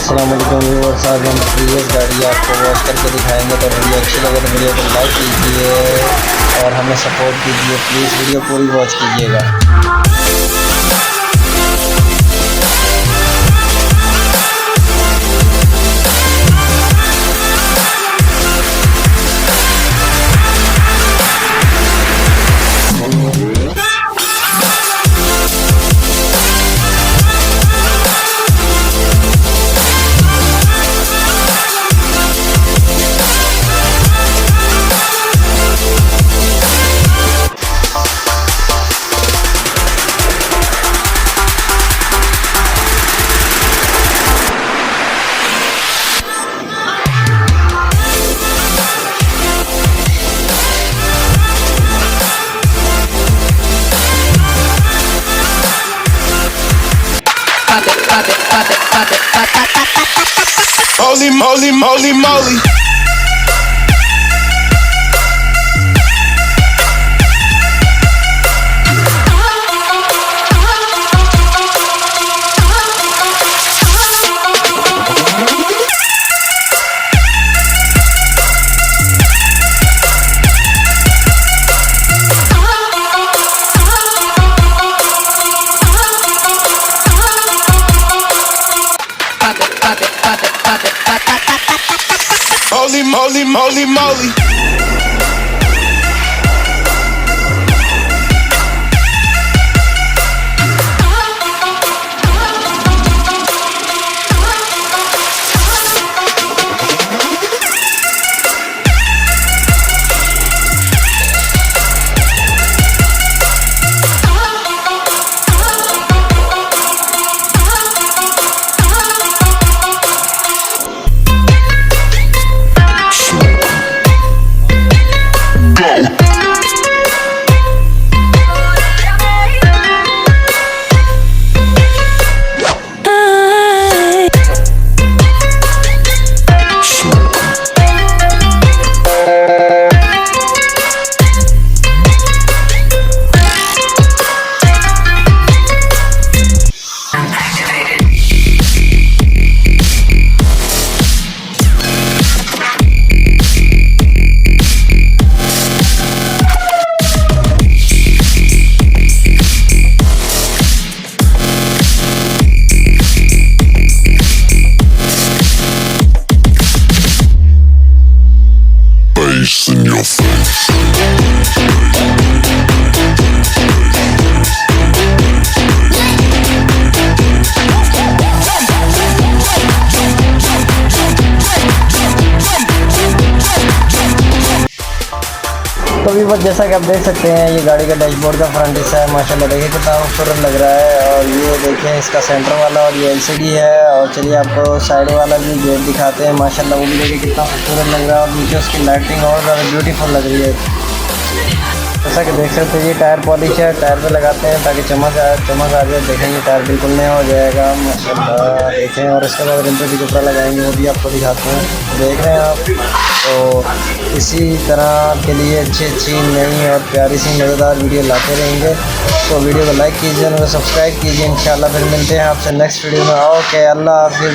अस्सलाम वालेकुम व्यूअर्स, आज हम प्रीवियस गाड़ी आपको वॉश करके दिखाएंगे। तो वीडियो अच्छी लगे तो वीडियो को लाइक कीजिए और हमें सपोर्ट कीजिए। प्लीज़ वीडियो पूरी वॉच कीजिएगा। Holy moly, moly, moly. Holy moly, moly, moly. In your face. तो अभी बस जैसा कि आप देख सकते हैं, ये गाड़ी का डैशबोर्ड का फ्रंट हिस्सा है। माशाल्लाह देखिए कितना खूबसूरत लग रहा है। और ये देखें इसका सेंटर वाला, और ये एलसीडी है। और चलिए आपको साइड वाला भी गेट दिखाते हैं। माशाल्लाह वो भी देखिए कितना खूबसूरत लग रहा है। और नीचे उसकी लाइटिंग और ज़्यादा ब्यूटीफुल लग रही है। जैसा कि देख सकते हैं, ये टायर पॉलिश है। टायर पे लगाते हैं ताकि चमक आ जाए। देखेंगे टायर बिल्कुल नया हो जाएगा माशाल्लाह। देखें, और इसके बाद रिम पे भी कपड़ा लगाएंगे, वो भी आपको दिखाते हैं। देख रहे हैं आप। तो इसी तरह के लिए अच्छी नई और प्यारी सी मज़ेदार वीडियो लाते रहेंगे। तो वीडियो को लाइक कीजिए और सब्सक्राइब कीजिए। इंशाल्लाह फिर मिलते हैं आपसे नेक्स्ट वीडियो में। ओके, अल्लाह हाफ़िज़।